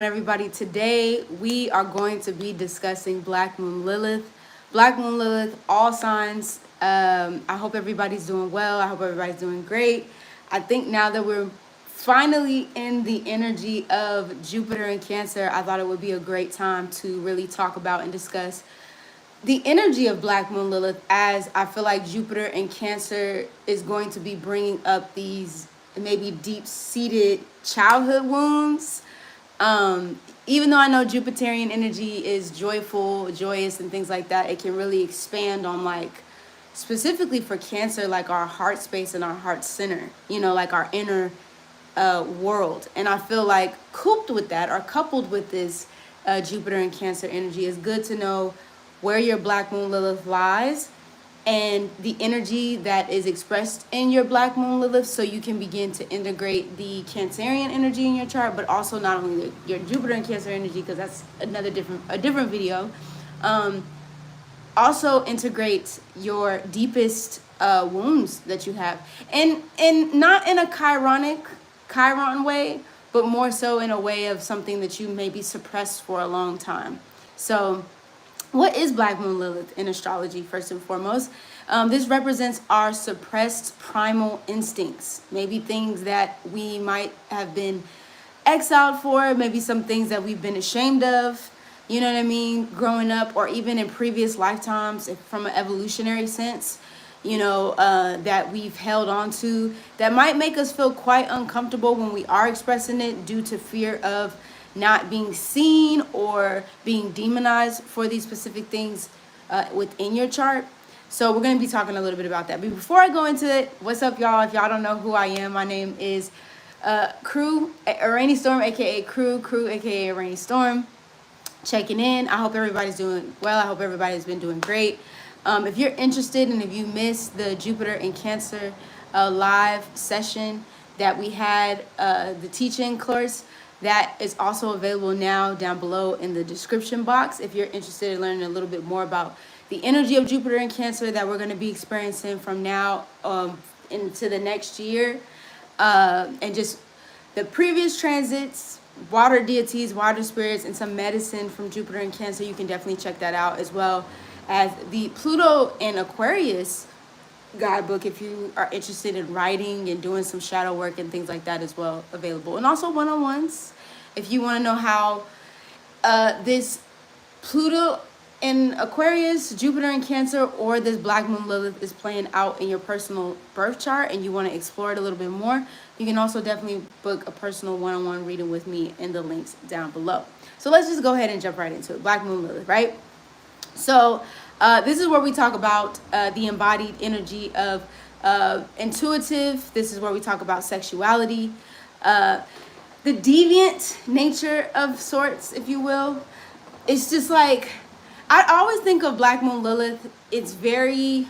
Everybody? Today we are going to be discussing Black Moon Lilith. Black Moon Lilith, all signs. I hope everybody's doing well. I hope everybody's doing great. I think now that we're finally in the energy of Jupiter and Cancer, I thought it would be a great time to really talk about and discuss the energy of Black Moon Lilith, as I feel like Jupiter and Cancer is going to be bringing up these maybe deep-seated childhood wounds. Even though I know Jupiterian energy is joyful, joyous, and things like that, it can really expand on, like, specifically for Cancer, like our heart space and our heart center, like our inner world. And I feel like coupled with this Jupiter and Cancer energy, is good to know where your Black Moon Lilith lies and the energy that is expressed in your Black Moon Lilith, so you can begin to integrate the Cancerian energy in your chart, but also not only your Jupiter and Cancer energy, because that's a different video. Also integrate your deepest wounds that you have, and not in a Chiron way, but more so in a way of something that you maybe suppressed for a long time. So what is Black Moon Lilith in astrology, first and foremost? This represents our suppressed primal instincts, maybe things that we might have been exiled for, maybe some things that we've been ashamed of, you know what I mean, growing up, or even in previous lifetimes, from an evolutionary sense, that we've held on to, that might make us feel quite uncomfortable when we are expressing it due to fear of not being seen or being demonized for these specific things within your chart. So we're going to be talking a little bit about that. But before I go into it, what's up, y'all? If y'all don't know who I am, my name is Araneae Storm, aka Crew, aka Araneae Storm. Checking in. I hope everybody's doing well. I hope everybody's been doing great. If you're interested, and if you missed the Jupiter and Cancer live session that we had, the teaching course, that is also available now down below in the description box. If you're interested in learning a little bit more about the energy of Jupiter and Cancer that we're going to be experiencing from now into the next year, and just the previous transits, water deities, water spirits, and some medicine from Jupiter and Cancer, you can definitely check that out, as well as the Pluto and Aquarius guidebook, if you are interested in writing and doing some shadow work and things like that, as well, available. And also one-on-ones, if you want to know how this Pluto in Aquarius, Jupiter in Cancer, or this Black Moon Lilith is playing out in your personal birth chart, and you want to explore it a little bit more, you can also definitely book a personal one-on-one reading with me in the links down below. So let's just go ahead and jump right into it. Black Moon Lilith, right? So this is where we talk about the embodied energy of intuitive. This is where we talk about sexuality, the deviant nature of sorts, if you will. It's just like, I always think of Black Moon Lilith, it's very,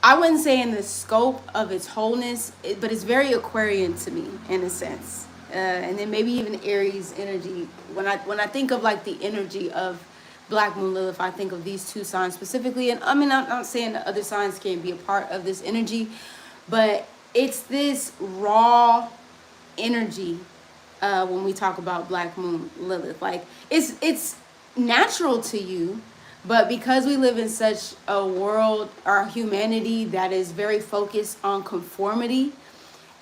I wouldn't say in the scope of its wholeness, but it's very Aquarian to me in a sense. And then maybe even Aries energy. When I think of like the energy of Black Moon Lilith, I think of these two signs specifically. And I mean, I'm not saying that other signs can't be a part of this energy, but it's this raw energy when we talk about Black Moon Lilith. Like, it's natural to you, but because we live in such a world, our humanity, that is very focused on conformity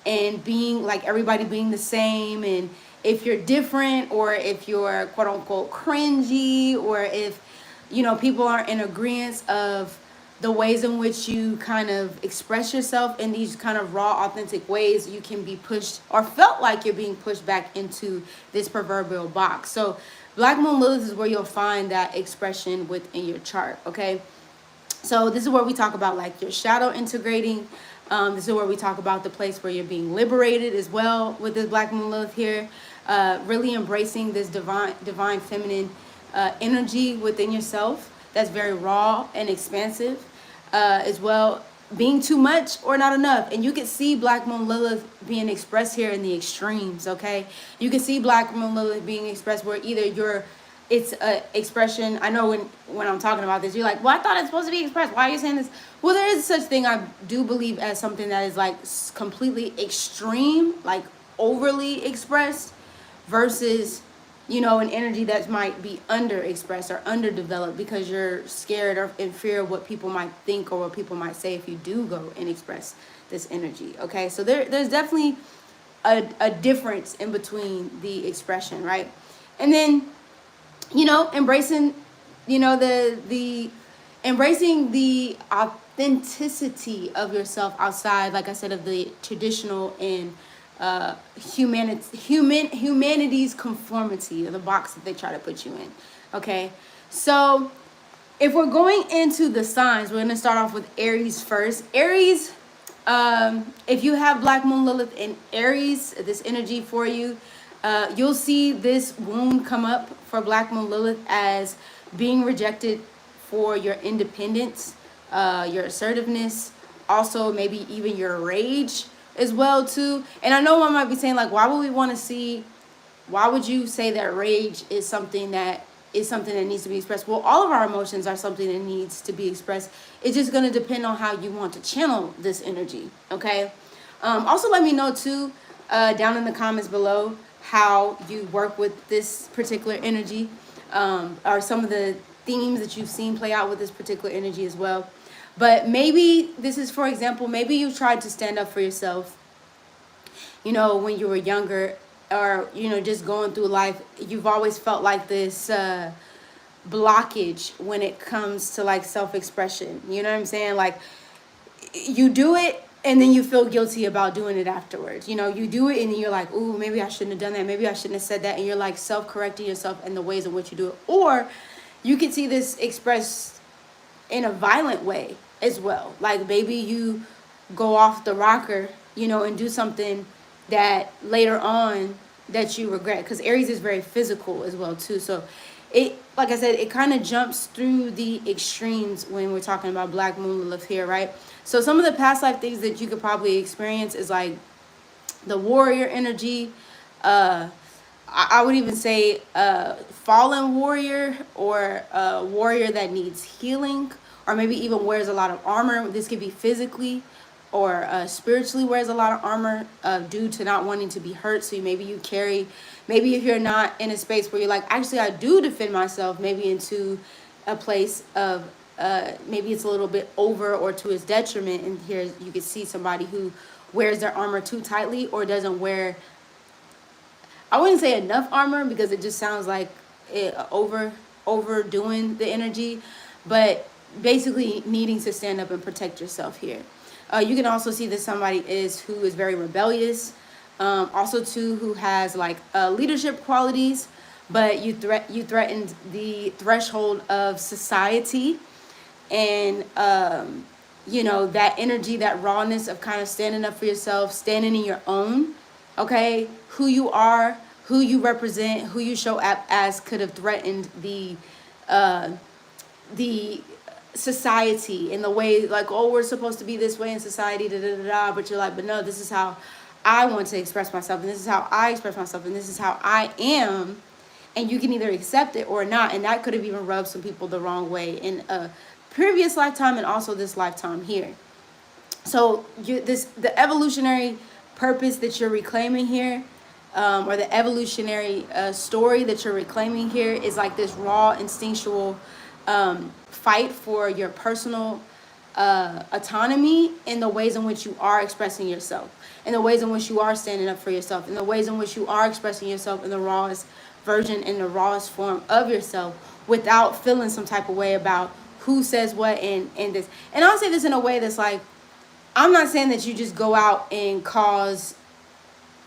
and being like everybody being the same, and if you're different, or if you're quote unquote cringy, or if people aren't in agreement of the ways in which you kind of express yourself in these kind of raw, authentic ways, you can be pushed, or felt like you're being pushed back into this proverbial box. So Black Moon Lilith is where you'll find that expression within your chart, okay? So this is where we talk about like your shadow integrating. This is where we talk about the place where you're being liberated as well with this Black Moon Lilith here. Really embracing this divine feminine energy within yourself that's very raw and expansive, as well, being too much or not enough. And you can see Black Moon Lilith being expressed here in the extremes, okay? You can see Black Moon Lilith being expressed where either it's a expression. I know when I'm talking about this, you're like, well, I thought it's supposed to be expressed. Why are you saying this? Well, there is such thing, I do believe, as something that is like completely extreme, like overly expressed, versus you know, an energy that might be underexpressed or underdeveloped because you're scared or in fear of what people might think or what people might say if you do go and express this energy. Okay, so there's definitely a difference in between the expression, right? And then, you know, embracing, you know, the embracing the authenticity of yourself outside, like I said, of the traditional and humanity's conformity, or the box that they try to put you in. Okay, so if we're going into the signs, we're going to start off with Aries first. Aries, if you have Black Moon Lilith in Aries, this energy for you, you'll see this wound come up for Black Moon Lilith as being rejected for your independence, your assertiveness, also maybe even your rage as well too. And I know one might be saying, like, why would you say that rage is something that needs to be expressed? Well, all of our emotions are something that needs to be expressed. It's just going to depend on how you want to channel this energy. Okay. Also let me know too, down in the comments below, how you work with this particular energy, or some of the themes that you've seen play out with this particular energy as well. But maybe this is, for example, maybe you tried to stand up for yourself, you know, when you were younger, or, you know, just going through life. You've always felt like this blockage when it comes to like self-expression. You know what I'm saying? Like, you do it and then you feel guilty about doing it afterwards. You know, you do it and then you're like, ooh, maybe I shouldn't have done that. Maybe I shouldn't have said that. And you're like self-correcting yourself in the ways in which you do it. Or you can see this expressed in a violent way as well. Like, maybe you go off the rocker, you know, and do something that later on that you regret, because Aries is very physical as well too. So it, like I said, it kind of jumps through the extremes when we're talking about Black Moon Lilith here, right? So some of the past life things that you could probably experience is like the warrior energy, I would even say fallen warrior, or a warrior that needs healing, or maybe even wears a lot of armor. This could be physically or spiritually wears a lot of armor due to not wanting to be hurt. So maybe if you're not in a space where you're like, actually I do defend myself, maybe into a place of maybe it's a little bit over or to his detriment. And here you can see somebody who wears their armor too tightly, or doesn't wear, I wouldn't say enough armor, because it just sounds like it overdoing the energy, but basically needing to stand up and protect yourself here. You can also see that somebody who is very rebellious, also too, who has like leadership qualities, but you threatened the threshold of society, and you know, that energy, that rawness of kind of standing up for yourself, standing in your own, okay, who you are, who you represent, who you show up as, could have threatened the society in the way, like, oh, we're supposed to be this way in society, but you're like, but no, this is how I want to express myself, and this is how I express myself, and this is how I am, and you can either accept it or not. And that could have even rubbed some people the wrong way in a previous lifetime and also this lifetime here. So the evolutionary purpose that you're reclaiming here, or the evolutionary story that you're reclaiming here, is like this raw, instinctual fight for your personal autonomy in the ways in which you are expressing yourself, in the ways in which you are standing up for yourself, in the ways in which you are expressing yourself in the rawest version, in the rawest form of yourself, without feeling some type of way about who says what and this. And I'll say this in a way that's like, I'm not saying that you just go out and cause,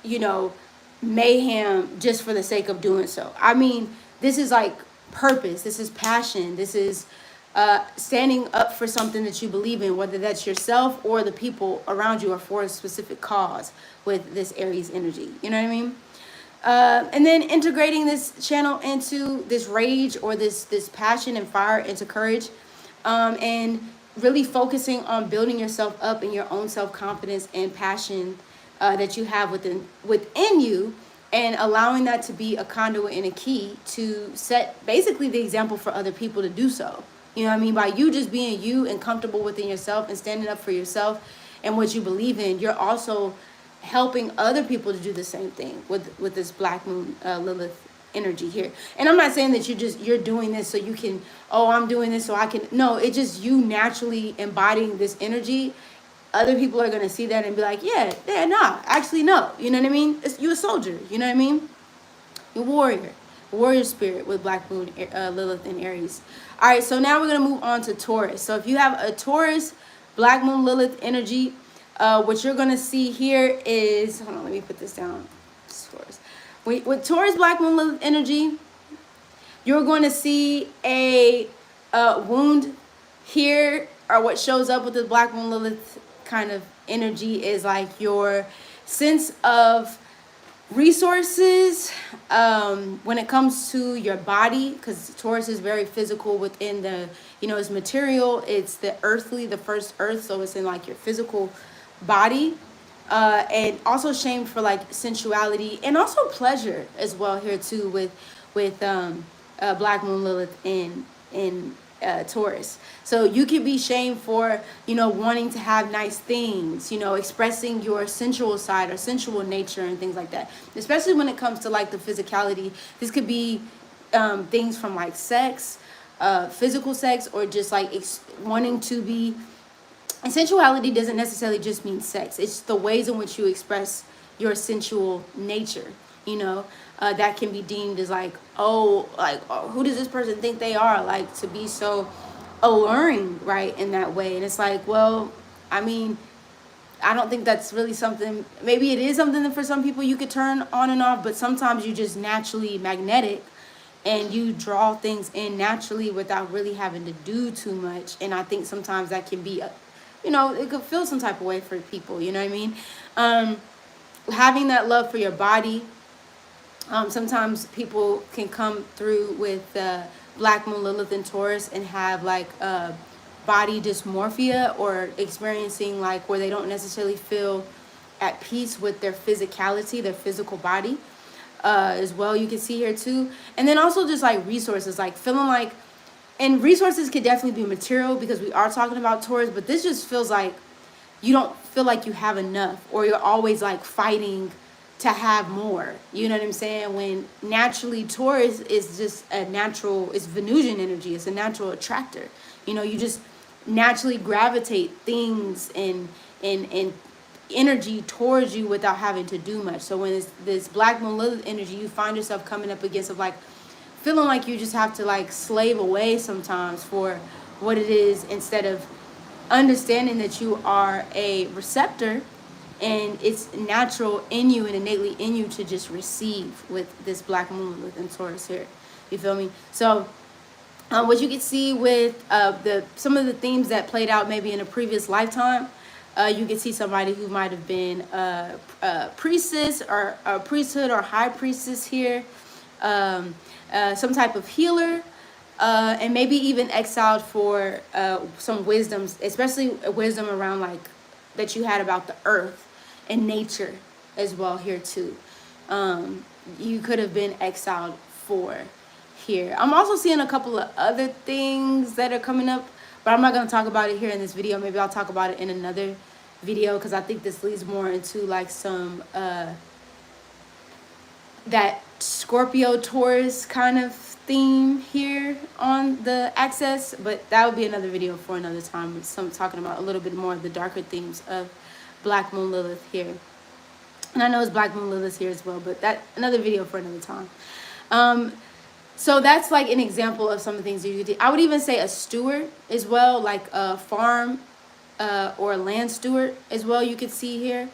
you know, mayhem just for the sake of doing so. I mean, this is like purpose, this is passion, this is standing up for something that you believe in, whether that's yourself or the people around you, or for a specific cause with this Aries energy. You know what I mean? And then integrating this channel into this rage, or this passion and fire into courage, and really focusing on building yourself up in your own self-confidence and passion that you have within you, and allowing that to be a conduit and a key to set basically the example for other people to do so. You know what I mean? By you just being you and comfortable within yourself and standing up for yourself and what you believe in, you're also helping other people to do the same thing with this Black Moon Lilith energy here. And I'm not saying that you're doing this so you can, oh, I'm doing this so I can. No, it's just you naturally embodying this energy. Other people are going to see that and be like, yeah, nah, actually, no. You know what I mean? You're a soldier. You know what I mean? You're a warrior spirit with Black Moon, Lilith, and Aries. All right, so now we're going to move on to Taurus. So if you have a Taurus, Black Moon, Lilith energy, what you're going to see here is, hold on, let me put this down. Taurus. With Taurus, Black Moon, Lilith energy, you're going to see a wound here, or what shows up with the Black Moon, Lilith kind of energy is like your sense of resources when it comes to your body, because Taurus is very physical within the, it's material, it's the earthly, the first earth, so it's in like your physical body, and also shame for like sensuality and also pleasure as well here too with Black Moon, Lilith in Taurus. So you could be shamed for, wanting to have nice things, expressing your sensual side or sensual nature and things like that. Especially when it comes to like the physicality. This could be things from like sex, physical sex, or just like wanting to be. And sensuality doesn't necessarily just mean sex. It's the ways in which you express your sensual nature, that can be deemed as like, oh, who does this person think they are? Like, to be so alluring, right, in that way. And it's like, well, I mean, I don't think that's really something. Maybe it is something that for some people you could turn on and off, but sometimes you just naturally magnetic and you draw things in naturally without really having to do too much. And I think sometimes that can be, it could feel some type of way for people, you know what I mean? Having that love for your body. Sometimes people can come through with Black Moon, Lilith, and Taurus and have like body dysmorphia, or experiencing like where they don't necessarily feel at peace with their physicality, their physical body as well. You can see here too. And then also just like resources, like feeling like, and resources could definitely be material because we are talking about Taurus, but this just feels like you don't feel like you have enough, or you're always like fighting to have more, you know what I'm saying? When naturally Taurus is just a natural, it's Venusian energy, it's a natural attractor. You just naturally gravitate things and energy towards you without having to do much. So when it's this Black Moon, Lilith energy, you find yourself coming up against of like feeling like you just have to like slave away sometimes for what it is, instead of understanding that you are a receptor. And it's natural in you and innately in you to just receive with this Black Moon within Taurus here. You feel me? So what you can see with some of the themes that played out maybe in a previous lifetime, you can see somebody who might have been a priestess or a priesthood or high priestess here, some type of healer, and maybe even exiled for some wisdoms, especially wisdom around like that you had about the earth and nature as well here too. You could have been exiled for here. I'm also seeing a couple of other things that are coming up, but I'm not going to talk about it here in this video. Maybe I'll talk about it in another video, because I think this leads more into like some that Scorpio Taurus kind of theme here on the access, but that would be another video for another time, with some talking about a little bit more of the darker themes of Black Moon, Lilith here. And I know it's Black Moon, Lilith here as well, but that another video for another time. So that's like an example of some of the things you could do. I would even say a steward as well, like a farm or a land steward as well, you could see here.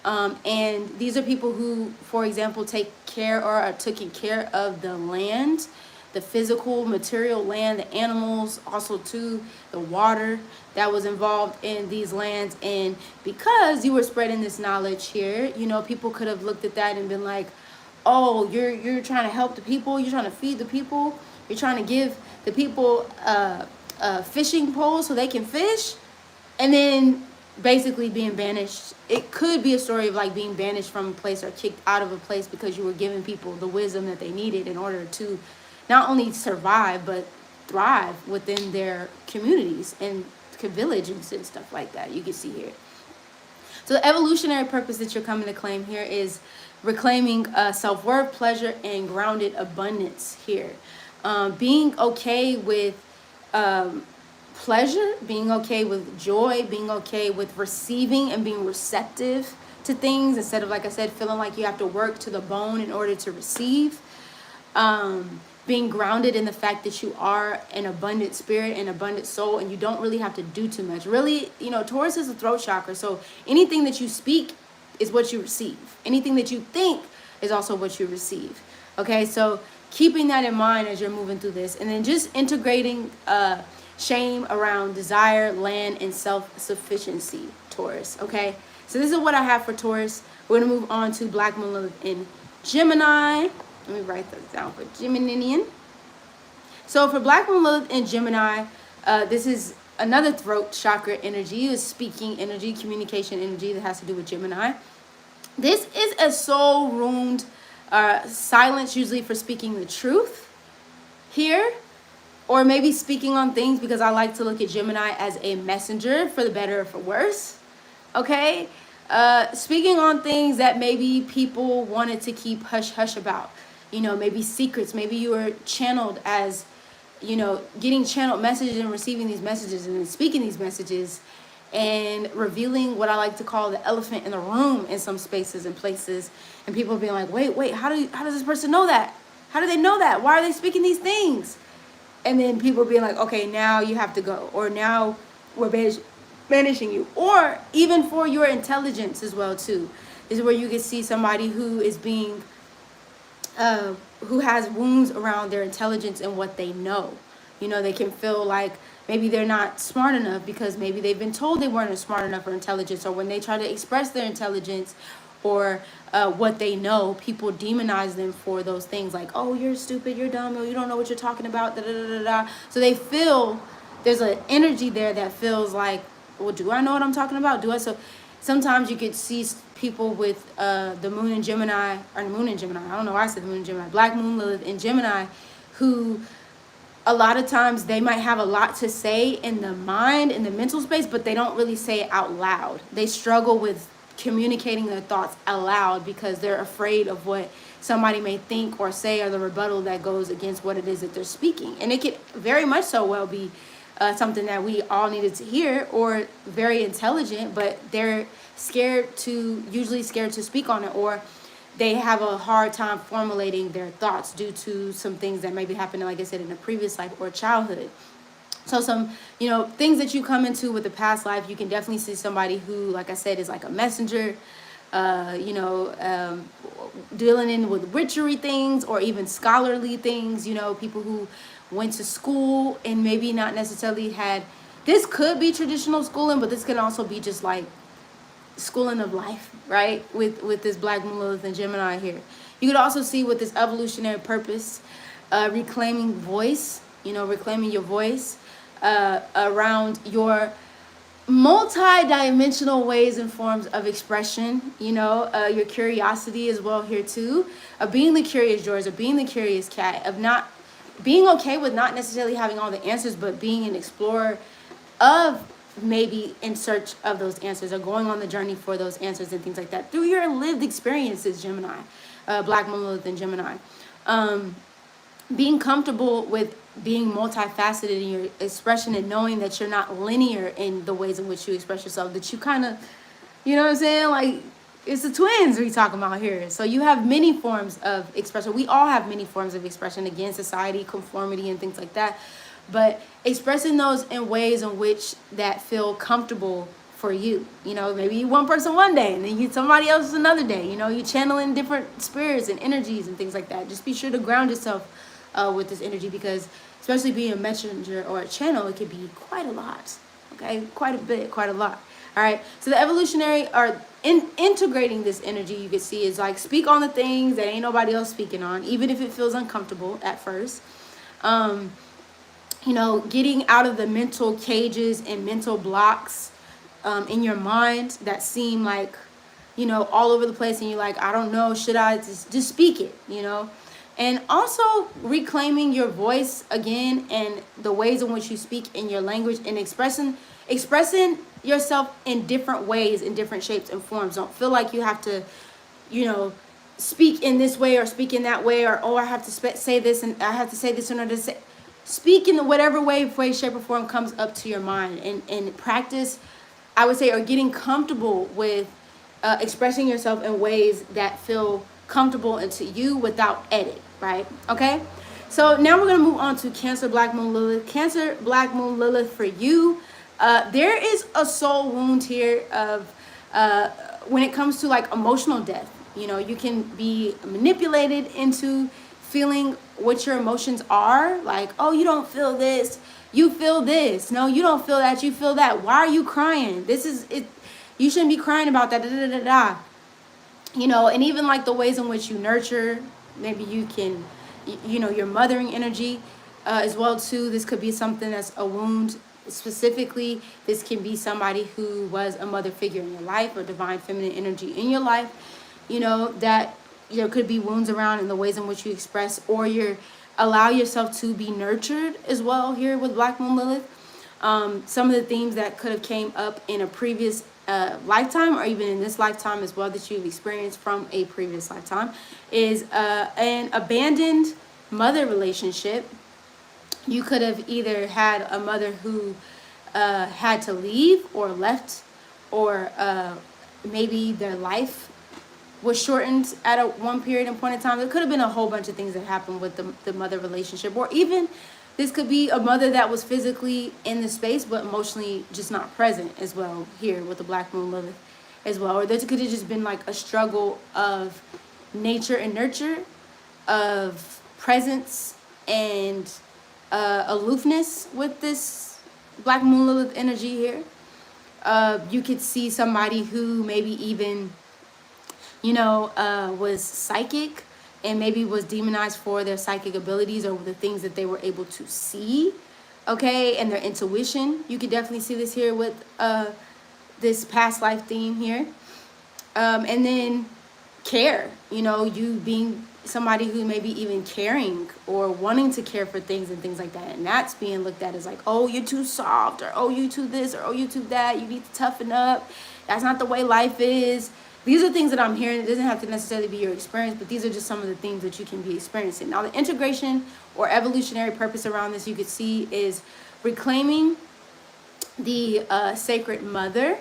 And these are people who, for example, take care or are taking care of the land, the physical, material land, the animals, also too the water that was involved in these lands. And because you were spreading this knowledge here, people could have looked at that and been like, oh, you're trying to help the people, you're trying to feed the people, you're trying to give the people fishing poles so they can fish, and then basically being banished. It could be a story of like being banished from a place or kicked out of a place because you were giving people the wisdom that they needed in order to not only survive but thrive within their communities and villages and stuff like that. You can see here. So the evolutionary purpose that you're coming to claim here is reclaiming self-worth, pleasure, and grounded abundance here. Being okay with pleasure, being okay with joy, being okay with receiving and being receptive to things instead of, like I said, feeling like you have to work to the bone in order to receive. Being grounded in the fact that you are an abundant spirit, an abundant soul, and you don't really have to do too much. Really, Taurus is a throat chakra, so anything that you speak is what you receive. Anything that you think is also what you receive. Okay, so keeping that in mind as you're moving through this, and then just integrating shame around desire, land, and self-sufficiency, Taurus. Okay, so this is what I have for Taurus. We're gonna move on to Black Moon Lilith in Gemini. Let me write this down for Geminian. So for Black Moon Lilith in Gemini, this is another throat chakra energy, is speaking energy, communication energy that has to do with Gemini. This is a soul-ruined silence, usually for speaking the truth here, or maybe speaking on things, because I like to look at Gemini as a messenger, for the better or for worse. Okay? Speaking on things that maybe people wanted to keep hush-hush about. Maybe secrets. Maybe you were channeled as, getting channeled messages and receiving these messages and then speaking these messages and revealing what I like to call the elephant in the room in some spaces and places. And people being like, wait, how does this person know that? How do they know that? Why are they speaking these things? And then people being like, okay, now you have to go. Or now we're banishing you. Or even for your intelligence as well, too. This is where you can see somebody who is being... who has wounds around their intelligence and what they know. They can feel like maybe they're not smart enough because maybe they've been told they weren't smart enough for intelligence, or when they try to express their intelligence or what they know, people demonize them for those things, like, oh, you're stupid, you're dumb, you don't know what you're talking about, da da da da da. So they feel there's an energy there that feels like, well, do I know what I'm talking about? So sometimes you could see people with the moon in Gemini, or the moon in Gemini, I don't know why I said the moon in Gemini, Black Moon Lilith in Gemini, who a lot of times they might have a lot to say in the mind, in the mental space, but they don't really say it out loud. They struggle with communicating their thoughts out loud because they're afraid of what somebody may think or say, or the rebuttal that goes against what it is that they're speaking. And it could very much so well be something that we all needed to hear, or very intelligent, but they're usually scared to speak on it, or they have a hard time formulating their thoughts due to some things that maybe happened, like I said, in a previous life or childhood. So some, things that you come into with the past life, you can definitely see somebody who, like I said, is like a messenger, dealing in with witchery things, or even scholarly things, people who went to school and maybe not necessarily this could be traditional schooling, but this could also be just like schooling of life, right? With this Black Moon Lilith and Gemini here. You could also see with this evolutionary purpose, reclaiming voice, reclaiming your voice around your multi-dimensional ways and forms of expression, your curiosity as well here too, of being the curious George, of being the curious cat, of not being okay with not necessarily having all the answers, but being an explorer of maybe in search of those answers, or going on the journey for those answers and things like that through your lived experiences, Gemini, Black Moon Lilith and Gemini. Being comfortable with being multifaceted in your expression, and knowing that you're not linear in the ways in which you express yourself, that you kind of, you know what I'm saying? Like, it's the twins we talking about here. So you have many forms of expression. We all have many forms of expression, again, society, conformity, and things like that. But expressing those in ways in which that feel comfortable for you. Maybe you one person one day, and then you somebody else another day. You channeling different spirits and energies and things like that. Just be sure to ground yourself with this energy, because especially being a messenger or a channel, it could be quite a lot. Okay, quite a bit, quite a lot. All right, so the evolutionary, or integrating this energy, you can see, is like, speak on the things that ain't nobody else speaking on, even if it feels uncomfortable at first. Getting out of the mental cages and mental blocks in your mind that seem like, all over the place, and you're like, I don't know, should I just speak it, And also reclaiming your voice again, and the ways in which you speak in your language, and expressing yourself in different ways, in different shapes and forms. Don't feel like you have to, speak in this way or speak in that way, or, oh, I have to say this and I have to say this in order to say. Speak in whatever way, shape, or form comes up to your mind, and practice, I would say, or getting comfortable with expressing yourself in ways that feel comfortable into you without edit, right? Okay? So now we're going to move on to Cancer Black Moon Lilith. Cancer Black Moon Lilith for you. There is a soul wound here of when it comes to like emotional death. You know, you can be manipulated into feeling what your emotions are. Like, oh, you don't feel this, you feel this. No, you don't feel that, you feel that. Why are you crying? This is it. You shouldn't be crying about that. Da, da, da, da, da. You know, and even like the ways in which you nurture. Maybe you can, you know, your mothering energy as well too. This could be something that's a wound. Specifically, this can be somebody who was a mother figure in your life or divine feminine energy in your life. You know, that there could be wounds around in the ways in which you express, or you allow yourself to be nurtured as well here with Black Moon Lilith. Some of the themes that could have came up in a previous lifetime, or even in this lifetime as well, that you've experienced from a previous lifetime, is an abandoned mother relationship. You could have either had a mother who had to leave or left, or maybe their life was shortened at one period and point in time. There could have been a whole bunch of things that happened with the mother relationship, or even this could be a mother that was physically in the space but emotionally just not present as well here with the Black Moon Lilith as well. Or there could have just been like a struggle of nature and nurture, of presence and aloofness with this Black Moon Lilith energy here. You could see somebody who maybe even, you know, was psychic and maybe was demonized for their psychic abilities or the things that they were able to see, okay, and their intuition. You could definitely see this here with this past life theme here. And then care, you know, you being somebody who may be even caring or wanting to care for things and things like that. And that's being looked at as like, oh, you're too soft, or oh, you too this, or oh, you too that. You need to toughen up. That's not the way life is. These are things that I'm hearing. It doesn't have to necessarily be your experience, but these are just some of the things that you can be experiencing. Now, the integration or evolutionary purpose around this, you could see, is reclaiming the sacred mother,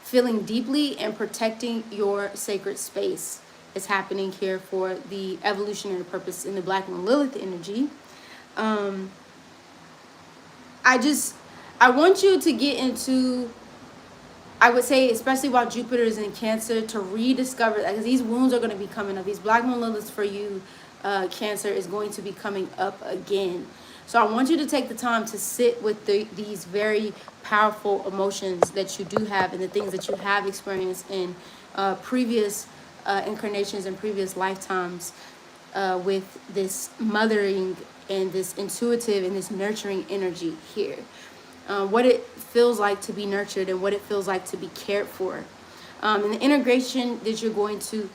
feeling deeply and protecting your sacred space is happening here for the evolutionary purpose in the Black Moon Lilith energy. I want you to get into, I would say, especially while Jupiter is in Cancer, to rediscover, because these wounds are going to be coming up. These Black Moon Liliths for you, Cancer, is going to be coming up again. So I want you to take the time to sit with these very powerful emotions that you do have and the things that you have experienced in previous incarnations and previous lifetimes with this mothering and this intuitive and this nurturing energy here. What it feels like to be nurtured and what it feels like to be cared for. And the integration that you're going to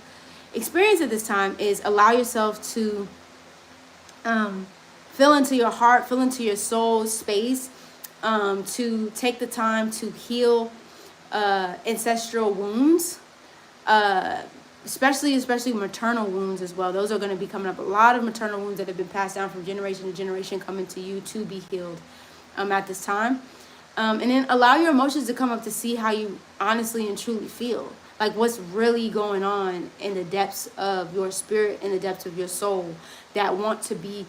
experience at this time is allow yourself to feel into your heart, feel into your soul space, to take the time to heal ancestral wounds, especially maternal wounds as well. Those are going to be coming up. A lot of maternal wounds that have been passed down from generation to generation coming to you to be healed at this time. And then allow your emotions to come up to see how you honestly and truly feel. Like what's really going on in the depths of your spirit, in the depths of your soul, that want to be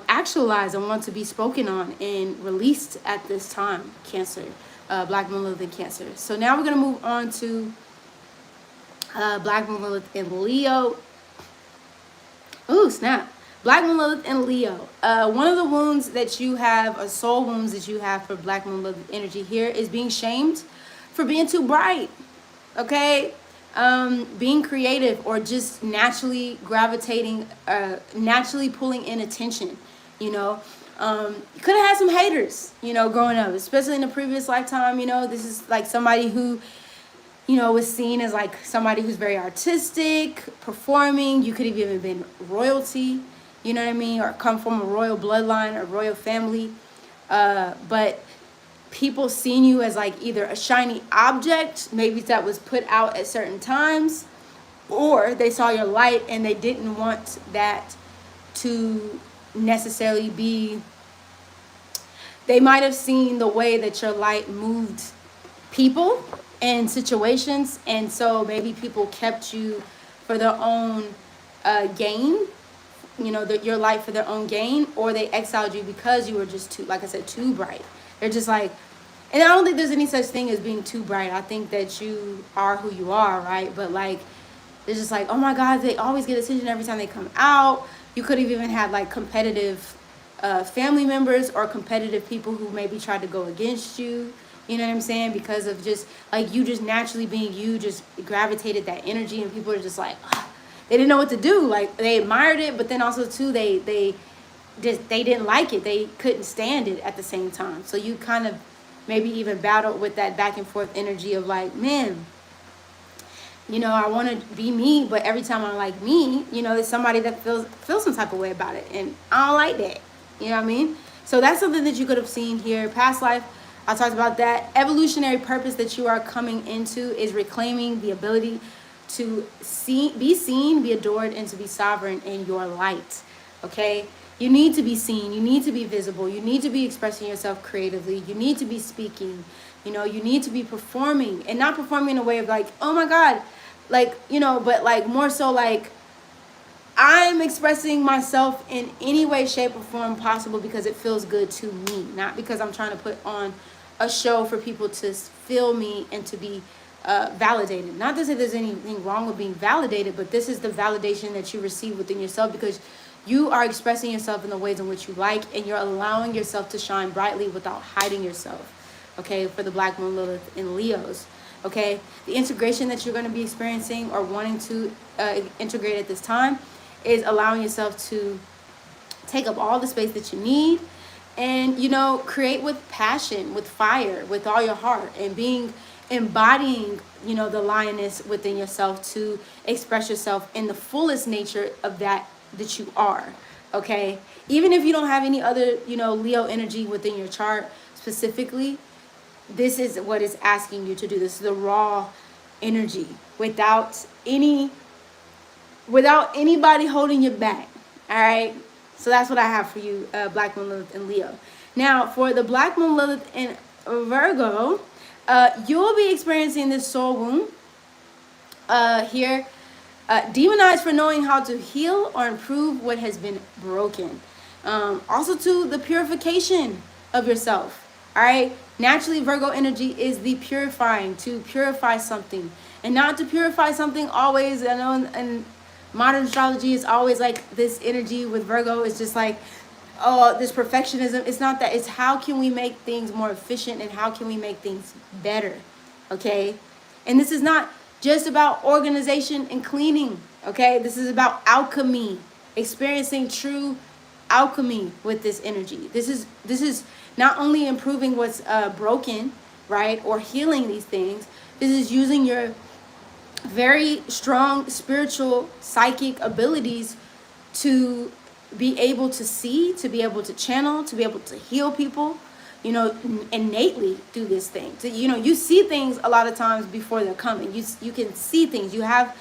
actualized and want to be spoken on and released at this time, Cancer, Black Moon Lilith in Cancer. So now we're going to move on to Black Moon Lilith in Leo. Ooh, snap. Black Moon Lilith in Leo. One of the wounds that you have, or soul wounds that you have for Black Moon Lilith energy here, is being shamed for being too bright. Okay? Being creative, or just naturally gravitating, naturally pulling in attention. You know, you could have had some haters, you know, growing up, especially in the previous lifetime. You know, this is like somebody who, you know, was seen as like somebody who's very artistic, performing. You could have even been royalty, you know what I mean? Or come from a royal bloodline or royal family. But people seen you as like either a shiny object, maybe that was put out at certain times, or they saw your light and they didn't want that to necessarily be, they might have seen the way that your light moved people and situations, and so maybe people kept you for their own gain, you know, your light for their own gain, or they exiled you because you were just too, like I said, too bright. They're just like, and I don't think there's any such thing as being too bright. I think that you are who you are, right? But like, they're just like, oh my God, they always get attention every time they come out. You could have even had like competitive family members or competitive people who maybe tried to go against you. You know what I'm saying? Because of just like you just naturally being you, just gravitated that energy, and people are just like, ugh. They didn't know what to do. Like they admired it, but then also too they didn't like it. They couldn't stand it at the same time. So you kind of maybe even battled with that back and forth energy of like, man, you know, I want to be me, but every time I'm like me, you know, there's somebody that feels some type of way about it, and I don't like that. You know what I mean? So that's something that you could have seen here. Past life, I talked about that. Evolutionary purpose that you are coming into is reclaiming the ability to be seen, be adored, and to be sovereign in your light. Okay? You need to be seen. You need to be visible. You need to be expressing yourself creatively. You need to be speaking. You know, you need to be performing, and not performing in a way of like, oh my God, like, you know, but like more so like, I'm expressing myself in any way, shape, or form possible because it feels good to me, not because I'm trying to put on a show for people to feel me and to be validated. Not to say there's anything wrong with being validated, but this is the validation that you receive within yourself because you are expressing yourself in the ways in which you like, and you're allowing yourself to shine brightly without hiding yourself. Okay, for the Black Moon Lilith in Leos. Okay, the integration that you're going to be experiencing or wanting to integrate at this time is allowing yourself to take up all the space that you need, and, you know, create with passion, with fire, with all your heart, and embodying, you know, the lioness within yourself to express yourself in the fullest nature of that you are. Okay, even if you don't have any other, you know, Leo energy within your chart specifically, this is what it's asking you to do. This is the raw energy without anybody holding you back. All right. So that's what I have for you, Black Moon Lilith and Leo. Now, for the Black Moon Lilith in Virgo, you'll be experiencing this soul wound here. Demonized for knowing how to heal or improve what has been broken. Also, to the purification of yourself. All right. Naturally, Virgo energy is the purifying, to purify something, and not to purify something always. I know in modern astrology is always like this energy with Virgo is just like, oh, this perfectionism. It's not that. It's how can we make things more efficient, and how can we make things better. Okay. And this is not just about organization and cleaning. Okay. This is about alchemy, experiencing true alchemy with this energy. This is not only improving what's broken, right, or healing these things. This is using your very strong spiritual psychic abilities to be able to see, to be able to channel, to be able to heal people, you know, innately do this thing. So, you know, you see things a lot of times before they're coming. You can see things. You have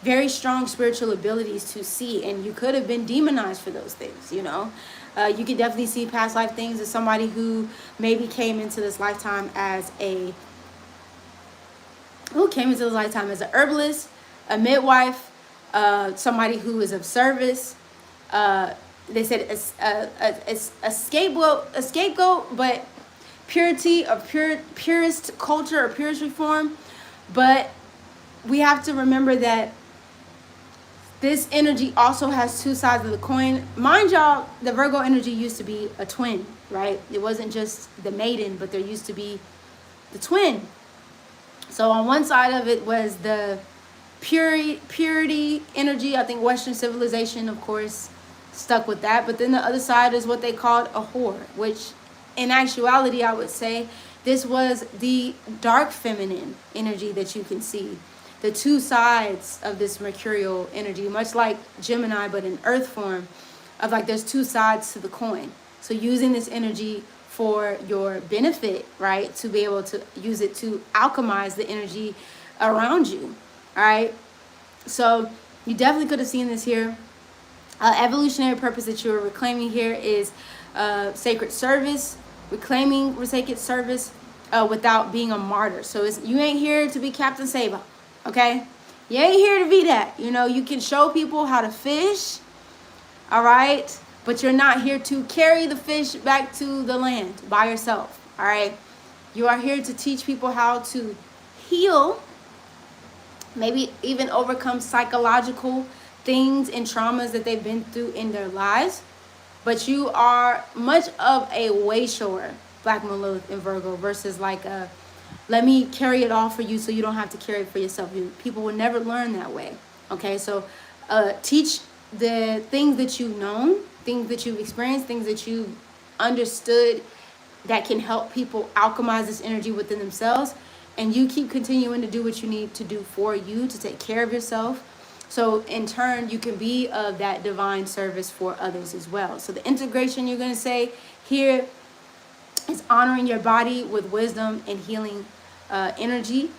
very strong spiritual abilities to see, and you could have been demonized for those things, you know. You could definitely see past life things as somebody who maybe came into this lifetime as a herbalist, a midwife, somebody who is of service. They said a scapegoat, but purity of purist culture or purist reform. But we have to remember that this energy also has two sides of the coin. Mind y'all, the Virgo energy used to be a twin, right? It wasn't just the maiden, but there used to be the twin. So on one side of it was the purity energy. I think Western civilization, of course, stuck with that. But then the other side is what they called a whore, which in actuality, I would say this was the dark feminine energy that you can see. The two sides of this mercurial energy, much like Gemini, but in earth form, of like there's two sides to the coin. So using this energy for your benefit, right? To be able to use it to alchemize the energy around you, all right? So you definitely could have seen this here. Evolutionary purpose that you're reclaiming here is sacred service, reclaiming sacred service without being a martyr. So you ain't here to be Captain Saba, okay? You ain't here to be that. You know, you can show people how to fish, all right? But you're not here to carry the fish back to the land by yourself, all right? You are here to teach people how to heal, maybe even overcome psychological things and traumas that they've been through in their lives. But you are much of a way shower, Black Moon Lilith in Virgo, versus like a, let me carry it all for you so you don't have to carry it for yourself. People will never learn that way. Okay, so teach the things that you've known, things that you've experienced, things that you've understood that can help people alchemize this energy within themselves. And you keep continuing to do what you need to do for you to take care of yourself. So in turn, you can be of that divine service for others as well. So the integration you're going to say here is honoring your body with wisdom and healing energy.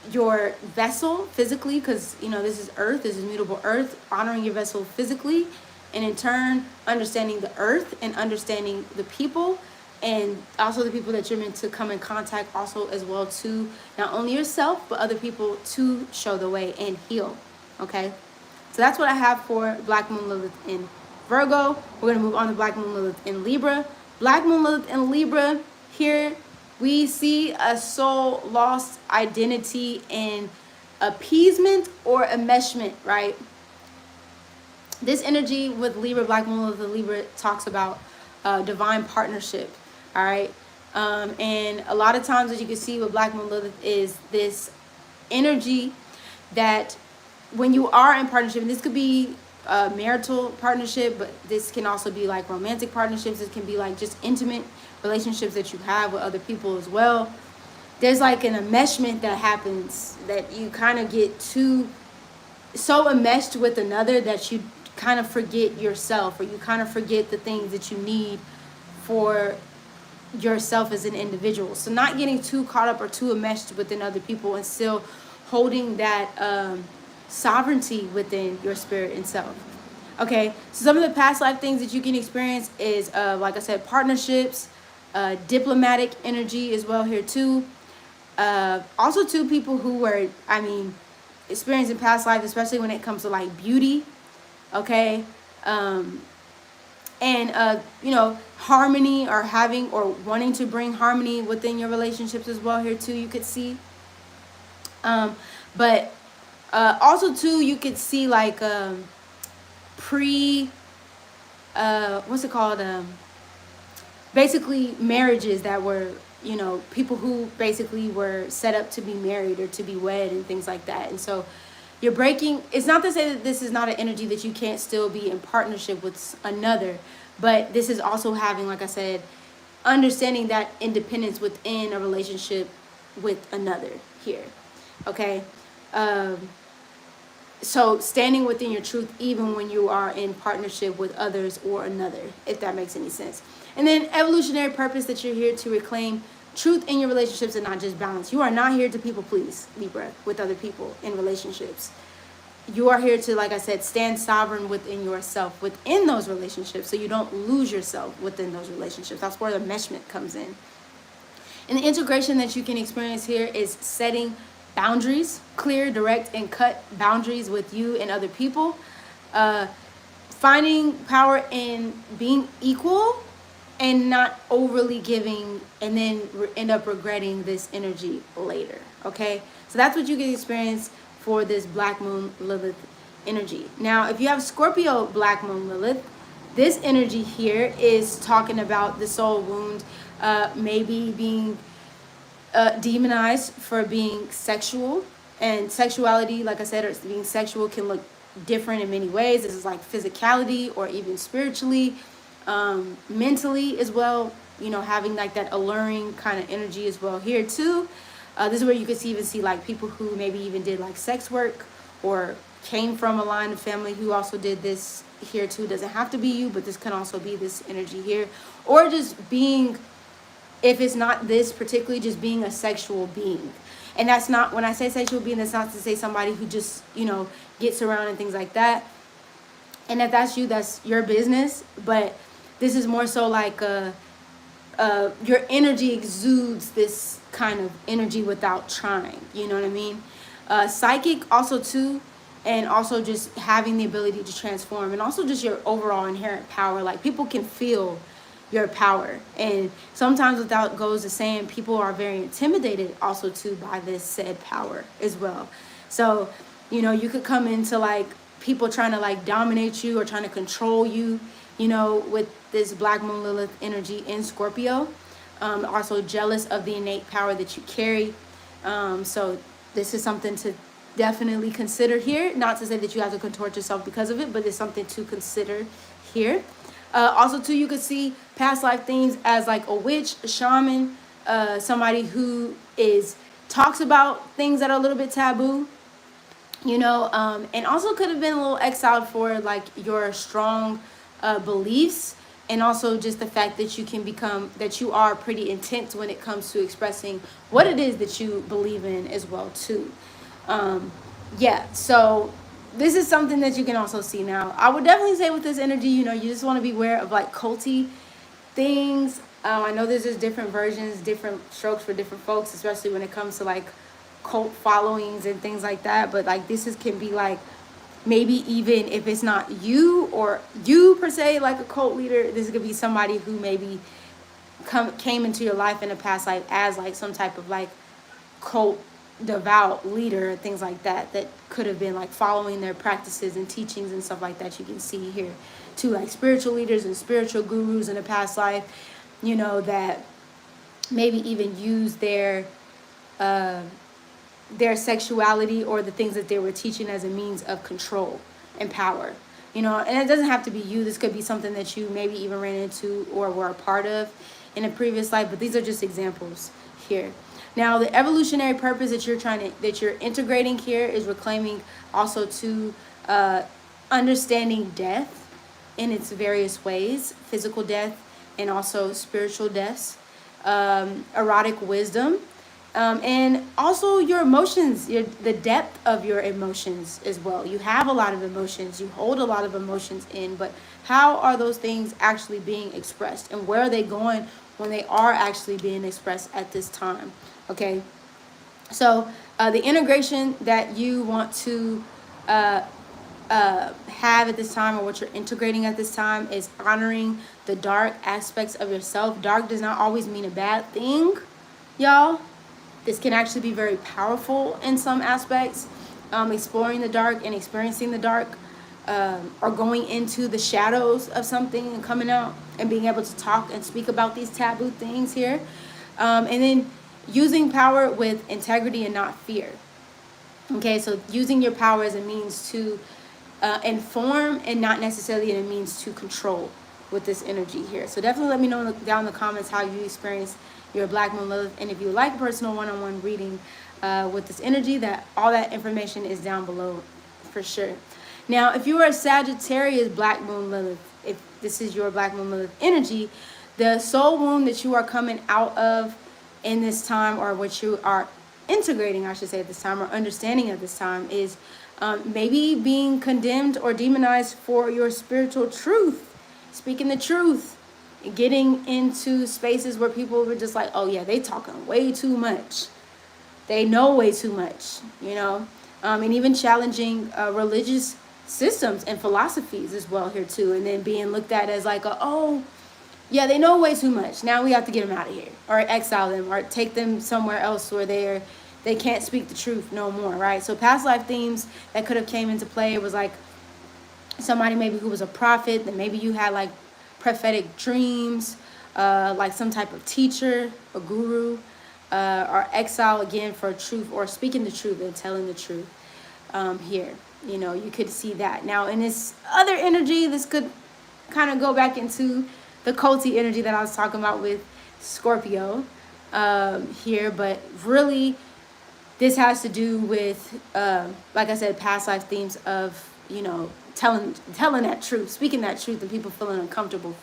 Your vessel physically, because, you know, this is earth, this is mutable earth, honoring your vessel physically. And in turn, understanding the earth and understanding the people, and also the people that you're meant to come in contact also as well, to not only yourself but other people, to show the way and heal. Okay, so that's what I have for Black Moon Lilith in Virgo. We're going to move on to Black Moon Lilith in Libra. Black Moon Lilith in Libra, here we see a soul lost identity in appeasement or enmeshment, right? This energy with Libra, Black Moon Lilith in Libra, talks about divine partnership. All right. And a lot of times what you can see with Black Moon Lilith is this energy that when you are in partnership, and this could be a marital partnership, but this can also be like romantic partnerships. This can be like just intimate relationships that you have with other people as well. There's like an enmeshment that happens, that you kind of get so enmeshed with another that you kind of forget yourself, or you kind of forget the things that you need for yourself as an individual. So not getting too caught up or too enmeshed within other people, and still holding that sovereignty within your spirit and self. Okay, so some of the past life things that you can experience is, like I said, partnerships, diplomatic energy as well here too. Also too, people who were, experiencing past life, especially when it comes to like beauty. Okay, harmony, or having or wanting to bring harmony within your relationships as well here too, you could see. But also too, you could see like basically marriages that were, people who basically were set up to be married or to be wed and things like that. And so you're breaking, it's not to say that this is not an energy that you can't still be in partnership with another, but this is also having, like I said, understanding that independence within a relationship with another here. Okay. So standing within your truth, even when you are in partnership with others or another, if that makes any sense. And then evolutionary purpose, that you're here to reclaim truth in your relationships and not just balance. You are not here to people please, Libra, with other people in relationships. You are here to, like I said, stand sovereign within yourself, within those relationships, so you don't lose yourself within those relationships. That's where the enmeshment comes in. And the integration that you can experience here is setting boundaries, clear, direct, and cut boundaries with you and other people. Finding power in being equal and not overly giving, and then end up regretting this energy later. Okay, so that's what you can experience for this Black Moon Lilith energy. Now, if you have Scorpio Black Moon Lilith, this energy here is talking about the soul wound, maybe being demonized for being sexual. And sexuality, like I said, or being sexual, can look different in many ways. This is like physicality, or even spiritually, mentally as well, having like that alluring kind of energy as well here too. This is where you could even see like people who maybe even did like sex work, or came from a line of family who also did this here too. Doesn't have to be you, but this can also be this energy here. Or just being if it's not this, particularly just being a sexual being. And that's not, when I say sexual being, that's not to say somebody who just, gets around and things like that. And if that's you, that's your business. But this is more so like your energy exudes this kind of energy without trying. You know what I mean? Psychic also too, and also just having the ability to transform, and also just your overall inherent power. Like, people can feel your power, and sometimes without goes to saying, people are very intimidated also too by this said power as well. So you could come into like people trying to like dominate you or trying to control you, with this Black Moon Lilith energy in Scorpio. Also jealous of the innate power that you carry. So this is something to definitely consider here. Not to say that you have to contort yourself because of it, but it's something to consider here. Also too, you could see past life themes as like a witch, a shaman, somebody who talks about things that are a little bit taboo, and also could have been a little exiled for like your strong beliefs, and also just the fact that you are pretty intense when it comes to expressing what it is that you believe in as well too. So this is something that you can also see. Now, I would definitely say with this energy, you just want to be aware of like culty things. I know there's just different versions, different strokes for different folks, especially when it comes to like cult followings and things like that. But like can be like, maybe even if it's not you or you per se, like a cult leader, this could be somebody who maybe came into your life in a past life as like some type of like cult devout leader, things like that could have been like following their practices and teachings and stuff like that. You can see here too, like spiritual leaders and spiritual gurus in a past life, that maybe even use their sexuality or the things that they were teaching as a means of control and power, and it doesn't have to be you. This could be something that you maybe even ran into or were a part of in a previous life, but these are just examples here. Now, the evolutionary purpose that you're integrating here is reclaiming also to understanding death in its various ways, physical death and also spiritual deaths, erotic wisdom, and also your emotions, the depth of your emotions as well. You have a lot of emotions, you hold a lot of emotions in, but how are those things actually being expressed, and where are they going when they are actually being expressed at this time? Okay, so the integration that you want to have at this time, or what you're integrating at this time, is honoring the dark aspects of yourself. Dark does not always mean a bad thing, y'all. This can actually be very powerful in some aspects. Exploring the dark and experiencing the dark, or going into the shadows of something and coming out and being able to talk and speak about these taboo things here. And then using power with integrity and not fear. Okay, so using your power as a means to inform and not necessarily in a means to control with this energy here. So definitely let me know down in the comments how you experience your Black Moon Lilith, and if you like a personal one-on-one reading with this energy, all that information is down below for sure. Now, if you are a Sagittarius Black Moon Lilith, if this is your Black Moon Lilith energy, the soul wound that you are coming out of in this time, or what you are integrating, I should say, at this time, or understanding at this time, is maybe being condemned or demonized for your spiritual truth, speaking the truth, getting into spaces where people were just like, oh yeah, they talking way too much, they know way too much, and even challenging religious systems and philosophies as well here too, and then being looked at as like oh yeah, they know way too much, now we have to get them out of here, or exile them, or take them somewhere else where they can't speak the truth no more, right? So past life themes that could have came into play was like somebody maybe who was a prophet, and maybe you had like prophetic dreams, like some type of teacher or guru, or exile again for truth, or speaking the truth and telling the truth here. You could see that. Now in this other energy, this could kind of go back into the culty energy that I was talking about with Scorpio here, but really this has to do with like I said, past life themes of telling that truth, speaking that truth, and people feeling uncomfortable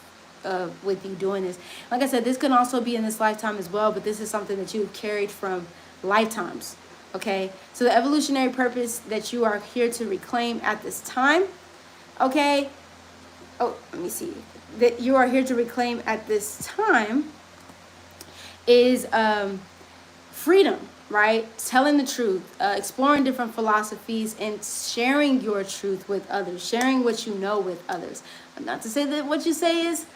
with you doing this. Like I said, this can also be in this lifetime as well, but this is something that you've carried from lifetimes. Okay, so the evolutionary purpose that you are here to reclaim at this time, okay, oh, let me see, that you are here to reclaim at this time is freedom, right? Telling the truth, exploring different philosophies, and sharing your truth with others, sharing what you know with others. Not to say that what you say is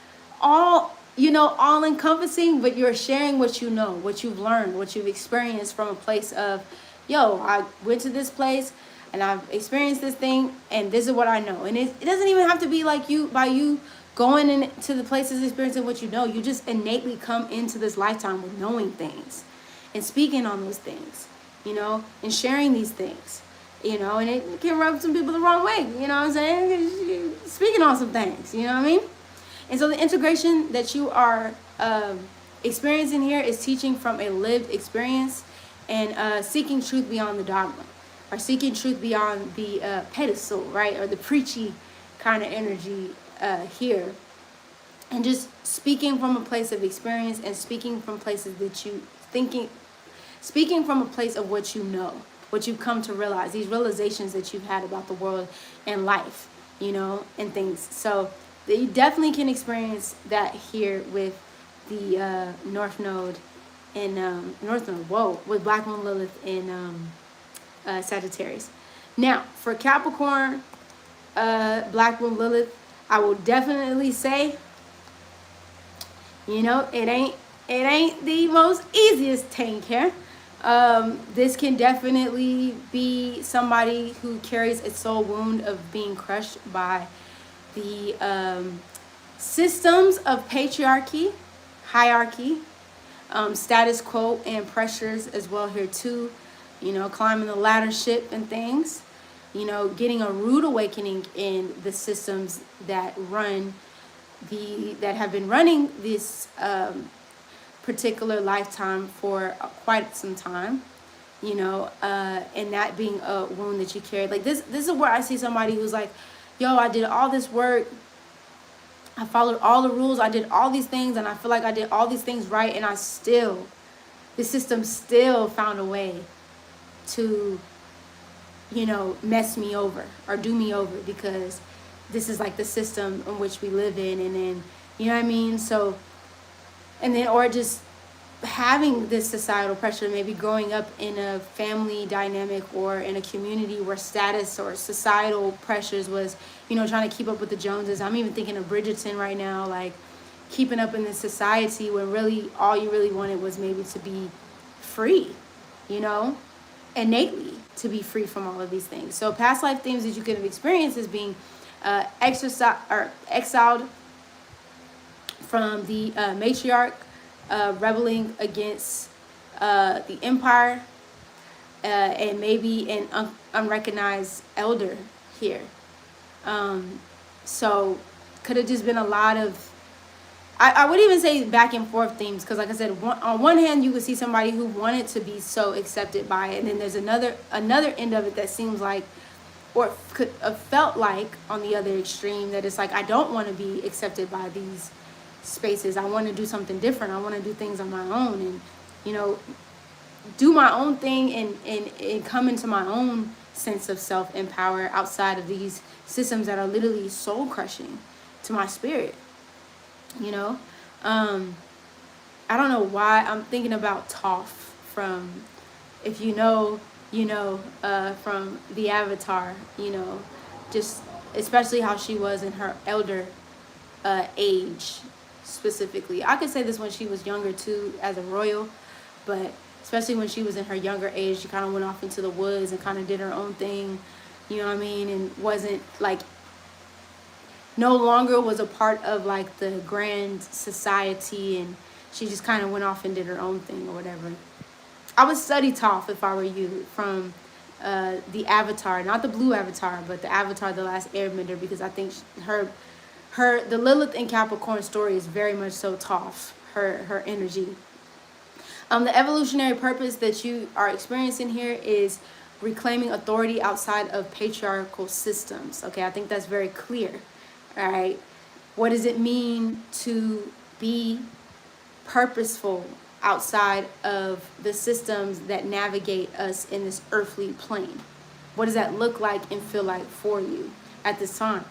all, all encompassing, but you're sharing what you know, what you've learned, what you've experienced from a place of, yo, I went to this place and I've experienced this thing and this is what I know. And it doesn't even have to be like by you going into the places, experiencing what you know. You just innately come into this lifetime with knowing things and speaking on those things, and sharing these things, and it can rub some people the wrong way, you know what I'm saying? Speaking on some things, you know what I mean? And so the integration that you are experiencing here is teaching from a lived experience and seeking truth beyond the dogma, or seeking truth beyond the pedestal, right? Or the preachy kind of energy here. And just speaking from a place of experience and speaking from places that speaking from a place of what you know, what you've come to realize, these realizations that you've had about the world and life, and things. So you definitely can experience that here with the North Node and with Black Moon Lilith in Sagittarius. Now, for Capricorn, Black Moon Lilith, I will definitely say, it ain't the most easiest tank here. This can definitely be somebody who carries a soul wound of being crushed by the systems of patriarchy, hierarchy, status quo, and pressures as well here too. Climbing the ladder ship and things. Getting a rude awakening in the systems that have been running this particular lifetime for quite some time, and that being a wound that you carried. Like this is where I see somebody who's like, yo, I did all this work, I followed all the rules, I did all these things, and I feel like I did all these things right, and the system still found a way to, mess me over or do me over, because this is like the system in which we live in. And then, you know what I mean? So, and then, or just having this societal pressure, maybe growing up in a family dynamic or in a community where status or societal pressures was, trying to keep up with the Joneses. I'm even thinking of Bridgerton right now, like keeping up in this society when really all you really wanted was maybe to be free, innately to be free from all of these things. So past life themes that you could have experienced is being exiled from the matriarch, rebelling against the empire, and maybe an unrecognized elder here. So could have just been a lot of, I would even say back and forth themes, because like I said, on one hand you could see somebody who wanted to be so accepted by it, and then there's another end of it that seems like, or could have felt like on the other extreme, that it's like, I don't want to be accepted by these spaces. I want to do something different. I want to do things on my own, and do my own thing and come into my own sense of self and power outside of these systems that are literally soul crushing to my spirit. I don't know why I'm thinking about Toph from, if from the Avatar, just especially how she was in her elder age specifically. I could say this when she was younger too as a royal, but especially when she was in her younger age, she kind of went off into the woods and kind of did her own thing, and wasn't like, no longer was a part of like the grand society, and she just kind of went off and did her own thing or whatever. I would study Toph if I were you, from the Avatar, not the blue Avatar, but the Avatar, The Last Airbender, because I think the Lilith and Capricorn story is very much so Toph, her energy. The evolutionary purpose that you are experiencing here is reclaiming authority outside of patriarchal systems. Okay, I think that's very clear. All right. What does it mean to be purposeful outside of the systems that navigate us in this earthly plane? What does that look like and feel like for you at this time?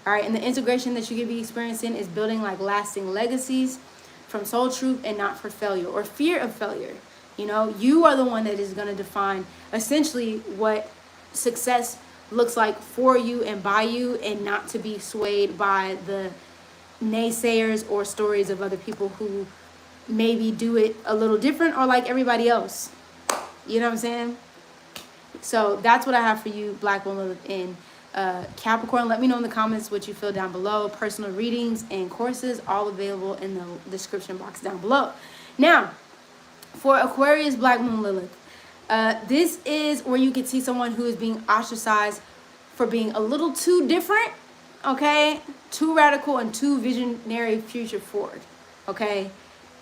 All right, and the integration that you could be experiencing is building like lasting legacies from soul truth and not for failure or fear of failure. You know, you are the one that is going to define essentially what success looks like for you and by you, and not to be swayed by the naysayers or stories of other people who maybe do it a little different or like everybody else. You know what I'm saying? So that's what I have for you, Black Moon Lilith in Capricorn. Let me know in the comments what you feel down below. Personal readings and courses all available in the description box down below. Now, for Aquarius Black Moon Lilith, this is where you can see someone who is being ostracized for being a little too different, okay? Too radical and too visionary, future forward, okay?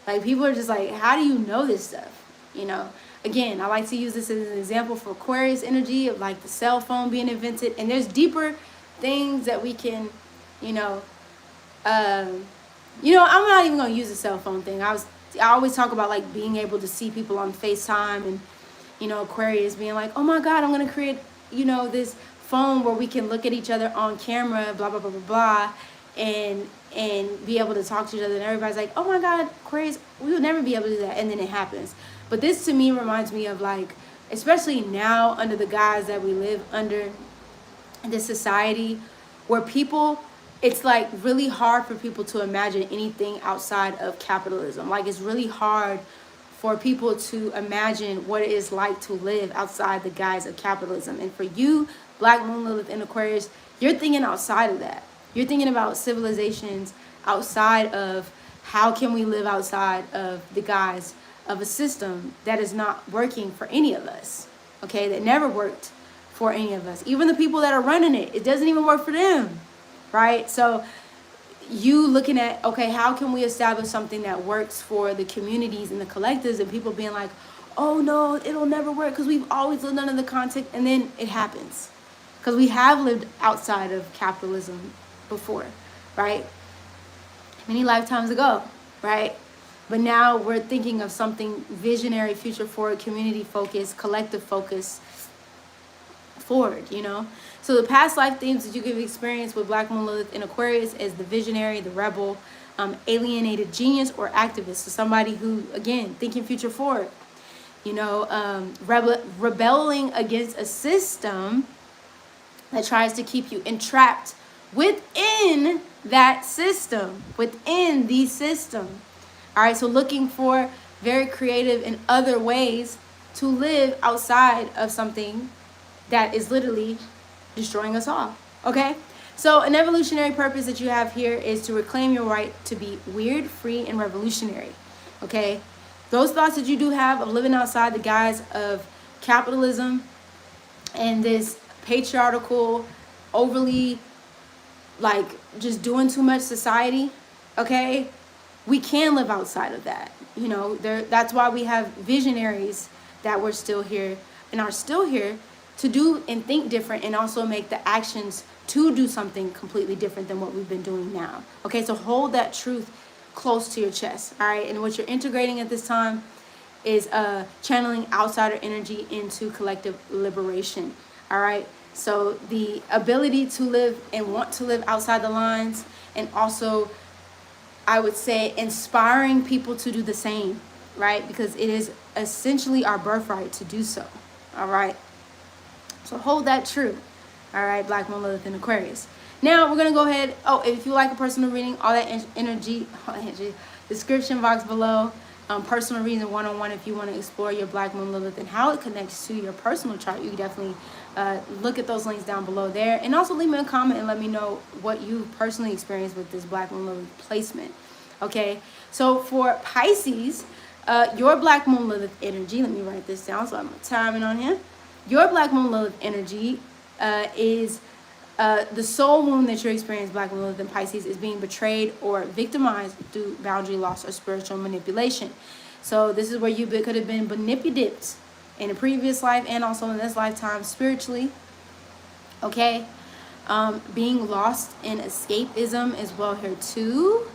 Like, people are just like, how do you know this stuff, you know? Again, I like to use this as an example for Aquarius energy of like the cell phone being invented. And there's deeper things that we can, I'm not even going to use the cell phone thing. I always talk about like being able to see people on FaceTime and, Aquarius being like, oh my God, I'm going to create, this phone where we can look at each other on camera, blah, blah, blah, blah, blah, and be able to talk to each other. And everybody's like, oh my God, Aquarius, we would never be able to do that. And then it happens. But this to me reminds me of like, especially now under the guise that we live under, this society where people, it's like really hard for people to imagine anything outside of capitalism. Like, it's really hard for people to imagine what it is like to live outside the guise of capitalism. And for you, Black Moon Lilith in Aquarius, you're thinking outside of that. You're thinking about civilizations outside of how can we live outside of the guise of a system that is not working for any of us, okay? That never worked for any of us. Even the people that are running it, it doesn't even work for them, right? So you looking at, okay, how can we establish something that works for the communities and the collectives, and people being like, oh no, it'll never work because we've always lived under the context, and then it happens. Because we have lived outside of capitalism before, right? Many lifetimes ago, right? But now we're thinking of something visionary, future forward, community focused, collective focused forward, So the past life themes that you can experience with Black Moon Lilith in Aquarius is the visionary, the rebel, alienated genius or activist. So somebody who, again, thinking future forward, rebelling against a system that tries to keep you entrapped within that system, within the system. All right, so looking for very creative and other ways to live outside of something that is literally destroying us all, okay? So an evolutionary purpose that you have here is to reclaim your right to be weird, free, and revolutionary, okay? Those thoughts that you do have of living outside the guise of capitalism and this patriarchal, overly, like, just doing too much society, okay? We can live outside of that. That's why we have visionaries that were still here and are still here to do and think different, and also make the actions to do something completely different than what we've been doing now. Okay, so hold that truth close to your chest, all right? And what you're integrating at this time is channeling outsider energy into collective liberation, all right? So the ability to live and want to live outside the lines, and also, I would say, inspiring people to do the same, right? Because it is essentially our birthright to do so, all right? So hold that true, all right, Black Moon Lilith in Aquarius. Now we're going to go ahead. Oh, if you like a personal reading, all that energy, description box below. Personal reading one-on-one if you want to explore your Black Moon Lilith and how it connects to your personal chart. You can definitely look at those links down below there. And also leave me a comment and let me know what you personally experienced with this Black Moon Lilith placement. Okay, so for Pisces, your Black Moon Lilith energy, let me write this down so I'm timing on here. Your Black Moon Lilith energy is the soul wound that you're experiencing, Black Moon Lilith in Pisces, is being betrayed or victimized through boundary loss or spiritual manipulation. So this is where you could have been manipulated in a previous life and also in this lifetime spiritually. Okay, Being lost in escapism as well here too.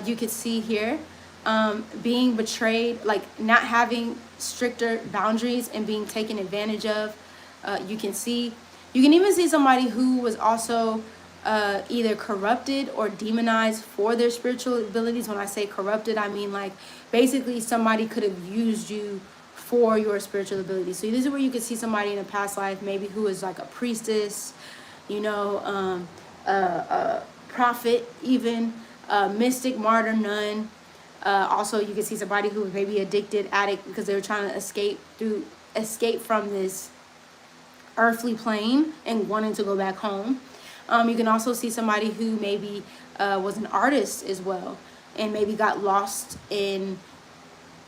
You could see here being betrayed, like not having stricter boundaries and being taken advantage of. You can even see somebody who was also either corrupted or demonized for their spiritual abilities. When I say corrupted, I mean like basically somebody could have used you for your spiritual abilities. So this is where you could see somebody in a past life, maybe who is like a priestess, a prophet, even mystic, martyr, nun. Also, you can see somebody who was maybe addicted, addict, because they were trying to escape from this earthly plane and wanting to go back home. You can also see somebody who maybe was an artist as well, and maybe got lost in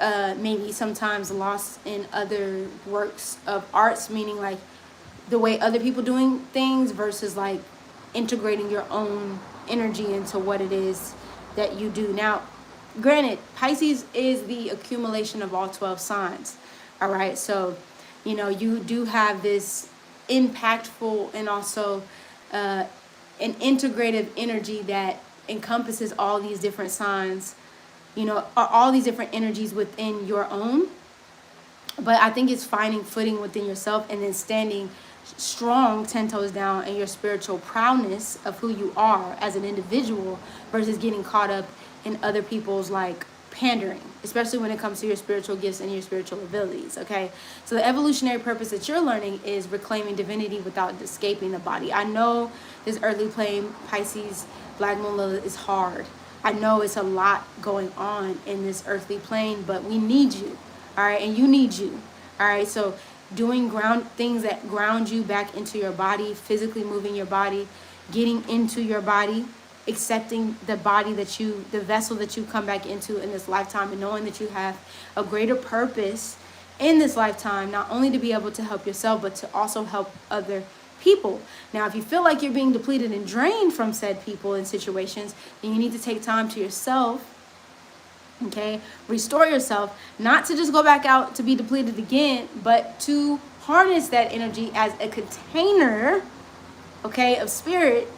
maybe sometimes lost in other works of arts, meaning like the way other people doing things versus like integrating your own energy into what it is that you do. Now, granted, Pisces is the accumulation of all 12 signs. All right. So, you do have this impactful and also an integrative energy that encompasses all these different signs, all these different energies within your own. But I think it's finding footing within yourself and then standing strong 10 toes down in your spiritual proudness of who you are as an individual versus getting caught up in other people's like pandering, especially when it comes to your spiritual gifts and your spiritual abilities. Okay, so the evolutionary purpose that you're learning is reclaiming divinity without escaping the body. I know this earthly plane, Pisces, Black Moon Lilith, is hard. I know it's a lot going on in this earthly plane, but we need you. All right, and you need you. All right, so doing things that ground you back into your body, physically moving your body, getting into your body, accepting the vessel that you come back into in this lifetime, and knowing that you have a greater purpose in this lifetime, not only to be able to help yourself, but to also help other people. Now, if you feel like you're being depleted and drained from said people and situations, then you need to take time to yourself. Okay, restore yourself, not to just go back out to be depleted again, but to harness that energy as a container, okay, of spirit,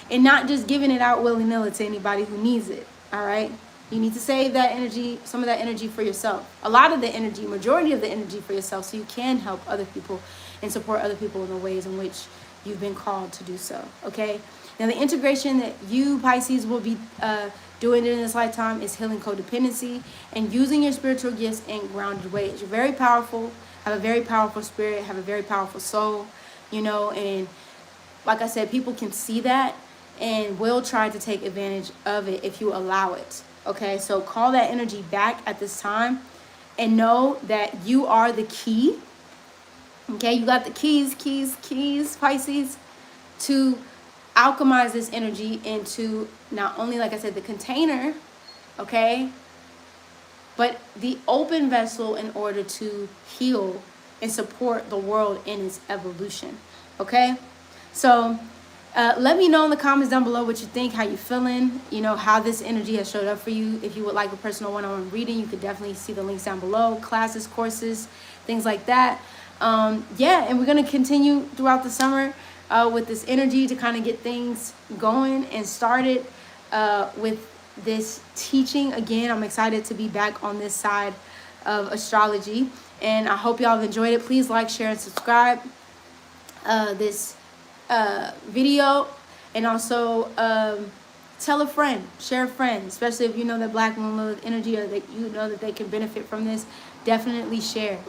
and not just giving it out willy-nilly to anybody who needs it. All right, you need to save that energy, some of that energy for yourself, a lot of the energy, majority of the energy for yourself, so you can help other people and support other people in the ways in which you've been called to do so. Okay, now the integration that you, Pisces, will be doing it in this lifetime is healing codependency and using your spiritual gifts in grounded ways. You're very powerful, have a very powerful spirit, have a very powerful soul, and like I said, people can see that and will try to take advantage of it if you allow it. Okay, so call that energy back at this time and know that you are the key. Okay, you got the keys, Pisces, to alchemize this energy into not only, like I said, the container, okay, but the open vessel in order to heal and support the world in its evolution. Okay, so let me know in the comments down below what you think, how you feeling, how this energy has showed up for you. If you would like a personal one-on-one reading, you could definitely see the links down below, classes, courses, things like that. And we're going to continue throughout the summer with this energy to kind of get things going and started with this teaching. Again, I'm excited to be back on this side of astrology, and I hope y'all have enjoyed it. Please like, share, and subscribe this video, and also tell a friend, share a friend, especially if you know that Black Moon Lilith energy, or that you know that they can benefit from this. Definitely share.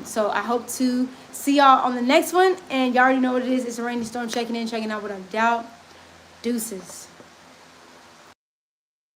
So I hope to see y'all on the next one, and y'all already know what it is. It's Araneae Storm checking in, checking out without doubt. Deuces.